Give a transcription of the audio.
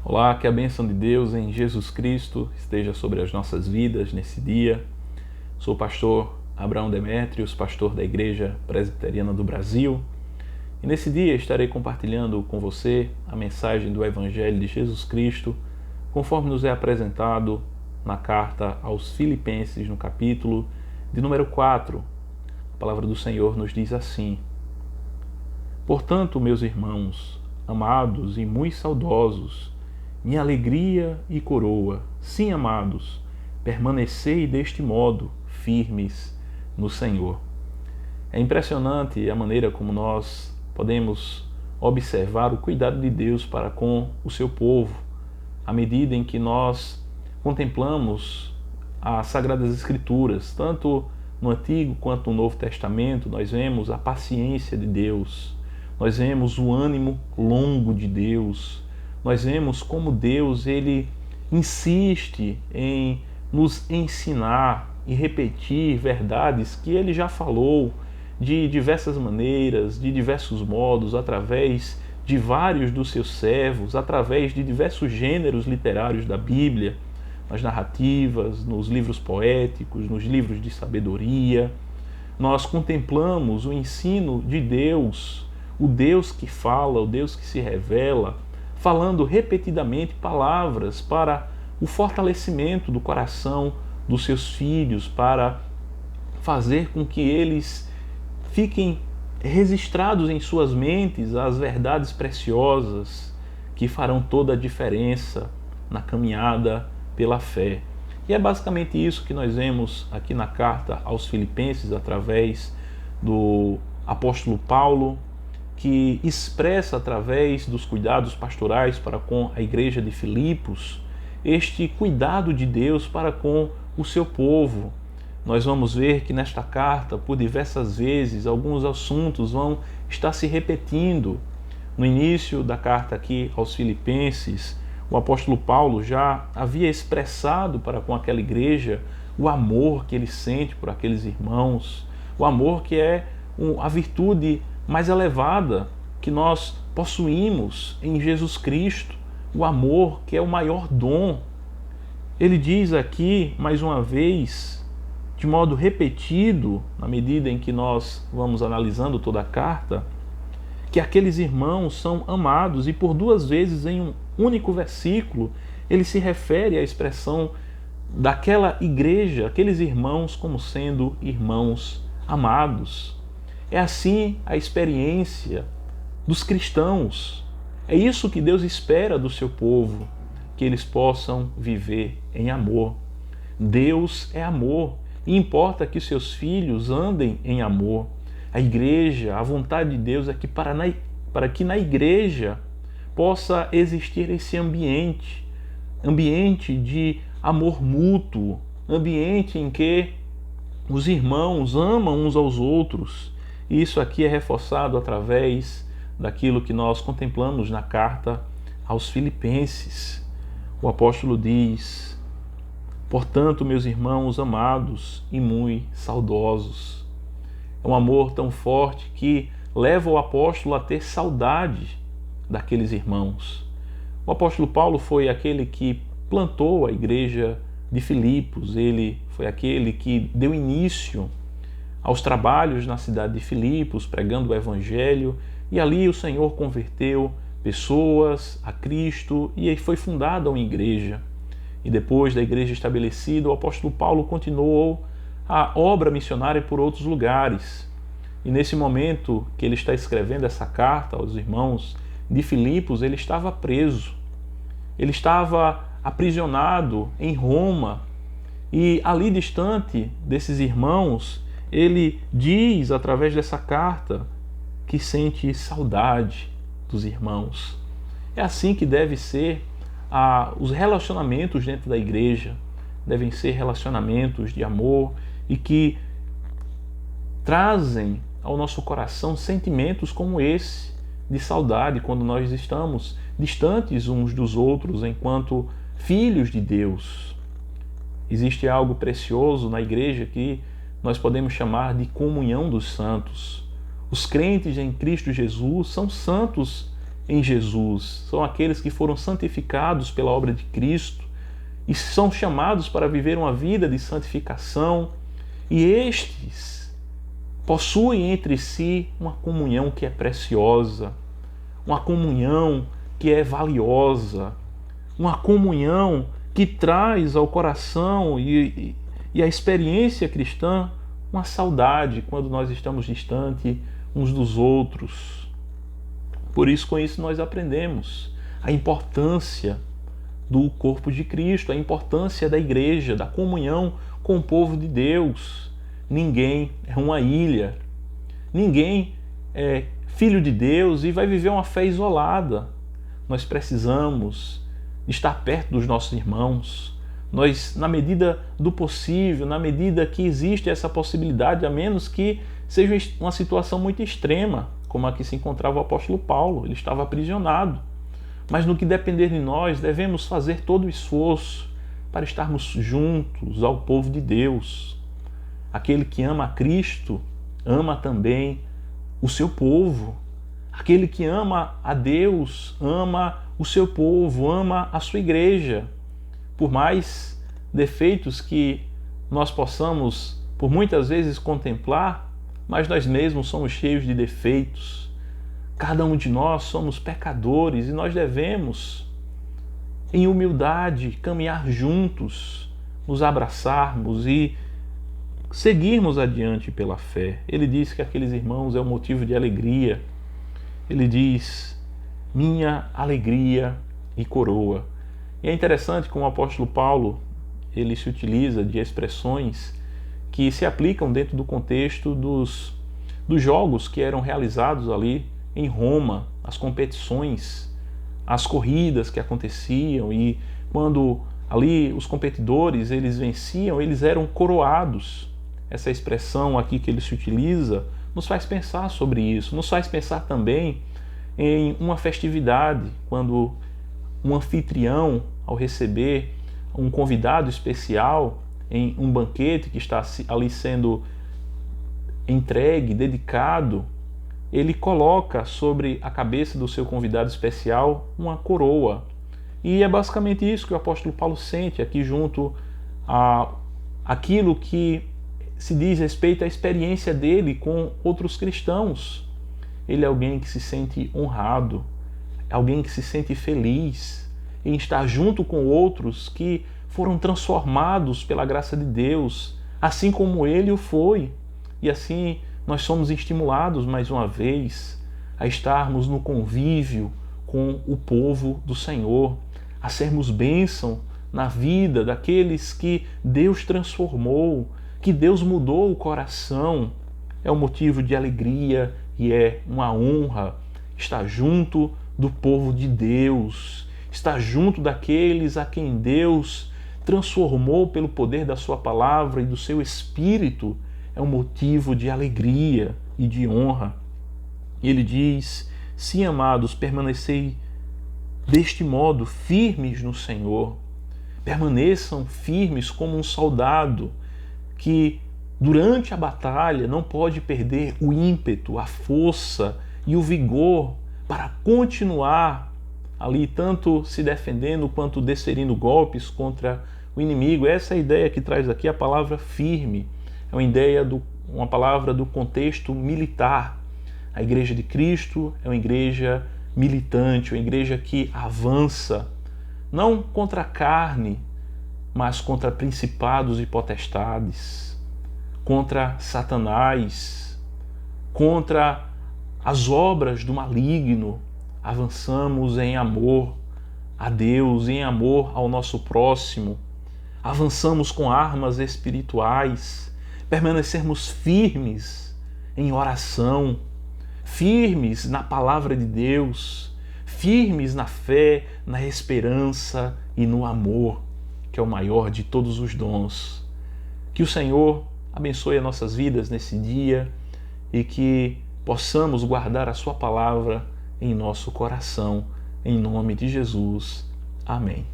Olá, que a bênção de Deus em Jesus Cristo esteja sobre as nossas vidas nesse dia. Sou o pastor Abraão Demétrios, pastor da Igreja Presbiteriana do Brasil. E nesse dia estarei compartilhando com você a mensagem do Evangelho de Jesus Cristo, conforme nos é apresentado na carta aos Filipenses, no capítulo de número 4. A palavra do Senhor nos diz assim: Portanto, meus irmãos, amados e muito saudosos, minha alegria e coroa, sim, amados, permanecei deste modo, firmes no Senhor. É impressionante a maneira como nós podemos observar o cuidado de Deus para com o seu povo, à medida em que nós contemplamos as Sagradas Escrituras, tanto no Antigo quanto no Novo Testamento. Nós vemos a paciência de Deus, nós vemos o ânimo longo de Deus, nós vemos como Deus ele insiste em nos ensinar e repetir verdades que ele já falou de diversas maneiras, de diversos modos, através de vários dos seus servos, através de diversos gêneros literários da Bíblia, nas narrativas, nos livros poéticos, nos livros de sabedoria. Nós contemplamos o ensino de Deus, o Deus que fala, o Deus que se revela, falando repetidamente palavras para o fortalecimento do coração dos seus filhos, para fazer com que eles fiquem registrados em suas mentes as verdades preciosas que farão toda a diferença na caminhada pela fé. E é basicamente isso que nós vemos aqui na carta aos Filipenses, através do apóstolo Paulo, que expressa através dos cuidados pastorais para com a igreja de Filipos este cuidado de Deus para com o seu povo. Nós vamos ver que nesta carta, por diversas vezes, alguns assuntos vão estar se repetindo. No início da carta aqui aos Filipenses, o apóstolo Paulo já havia expressado para com aquela igreja o amor que ele sente por aqueles irmãos, o amor que é a virtude mais elevada que nós possuímos em Jesus Cristo, o amor que é o maior dom. Ele diz aqui, mais uma vez, de modo repetido, na medida em que nós vamos analisando toda a carta, que aqueles irmãos são amados, e por duas vezes em um único versículo ele se refere à expressão daquela igreja, aqueles irmãos como sendo irmãos amados. É assim a experiência dos cristãos. É isso que Deus espera do seu povo, que eles possam viver em amor. Deus é amor e importa que seus filhos andem em amor. A igreja, a vontade de Deus é que para que na igreja possa existir esse ambiente de amor mútuo, ambiente em que os irmãos amam uns aos outros. Isso aqui é reforçado através daquilo que nós contemplamos na carta aos Filipenses. O apóstolo diz: Portanto, meus irmãos amados e muito saudosos. É um amor tão forte que leva o apóstolo a ter saudade daqueles irmãos. O apóstolo Paulo foi aquele que plantou a igreja de Filipos, ele foi aquele que deu início aos trabalhos na cidade de Filipos, pregando o Evangelho, e ali o Senhor converteu pessoas a Cristo e aí foi fundada uma igreja. E depois da igreja estabelecida, o apóstolo Paulo continuou a obra missionária por outros lugares. E nesse momento que ele está escrevendo essa carta aos irmãos de Filipos, ele estava preso. Ele estava aprisionado em Roma. E ali distante desses irmãos, ele diz, através dessa carta, que sente saudade dos irmãos. É assim que deve ser os relacionamentos dentro da igreja. Devem ser relacionamentos de amor e que trazem ao nosso coração sentimentos como esse, de saudade, quando nós estamos distantes uns dos outros enquanto filhos de Deus. Existe algo precioso na igreja que nós podemos chamar de comunhão dos santos. Os crentes em Cristo Jesus são santos em Jesus, são aqueles que foram santificados pela obra de Cristo e são chamados para viver uma vida de santificação, e estes possuem entre si uma comunhão que é preciosa, uma comunhão que é valiosa, uma comunhão que traz ao coração e à experiência cristã uma saudade quando nós estamos distante uns dos outros. Por isso, com isso, nós aprendemos a importância do corpo de Cristo, a importância da igreja, da comunhão com o povo de Deus. Ninguém é uma ilha, ninguém é filho de Deus e vai viver uma fé isolada. Nós precisamos estar perto dos nossos irmãos. Nós, na medida do possível, na medida que existe essa possibilidade, a menos que seja uma situação muito extrema, como a que se encontrava o apóstolo Paulo, ele estava aprisionado. Mas no que depender de nós, devemos fazer todo o esforço para estarmos juntos ao povo de Deus. Aquele que ama a Cristo, ama também o seu povo. Aquele que ama a Deus, ama o seu povo, ama a sua igreja. Por mais defeitos que nós possamos, por muitas vezes, contemplar, mas nós mesmos somos cheios de defeitos. Cada um de nós somos pecadores e nós devemos, em humildade, caminhar juntos, nos abraçarmos e seguirmos adiante pela fé. Ele diz que aqueles irmãos é um motivo de alegria. Ele diz, minha alegria e coroa. E é interessante como o apóstolo Paulo, ele se utiliza de expressões que se aplicam dentro do contexto dos jogos que eram realizados ali em Roma, as competições, as corridas que aconteciam, e quando ali os competidores eles venciam, eles eram coroados. Essa expressão aqui que ele se utiliza nos faz pensar sobre isso, nos faz pensar também em uma festividade, quando um anfitrião, ao receber um convidado especial em um banquete que está ali sendo entregue, dedicado, ele coloca sobre a cabeça do seu convidado especial uma coroa. E é basicamente isso que o apóstolo Paulo sente aqui junto a aquilo que se diz respeito à experiência dele com outros cristãos. Ele é alguém que se sente honrado, alguém que se sente feliz em estar junto com outros que foram transformados pela graça de Deus, assim como ele o foi. E assim nós somos estimulados mais uma vez a estarmos no convívio com o povo do Senhor, a sermos bênção na vida daqueles que Deus transformou, que Deus mudou o coração. É um motivo de alegria e é uma honra estar junto do povo de Deus, estar junto daqueles a quem Deus transformou pelo poder da sua palavra e do seu Espírito. É um motivo de alegria e de honra. E ele diz, sim, amados, permanecei deste modo firmes no Senhor. Permaneçam firmes como um soldado que durante a batalha não pode perder o ímpeto, a força e o vigor para continuar ali tanto se defendendo quanto desferindo golpes contra o inimigo. Essa é a ideia que traz aqui a palavra firme. É uma palavra do contexto militar. A Igreja de Cristo é uma igreja militante, uma igreja que avança, não contra a carne, mas contra principados e potestades, contra Satanás, contra as obras do maligno. Avançamos em amor a Deus, em amor ao nosso próximo. Avançamos com armas espirituais. Permanecermos firmes em oração, firmes na palavra de Deus, firmes na fé, na esperança e no amor, que é o maior de todos os dons. Que o Senhor abençoe as nossas vidas nesse dia e que possamos guardar a sua palavra em nosso coração, em nome de Jesus. Amém.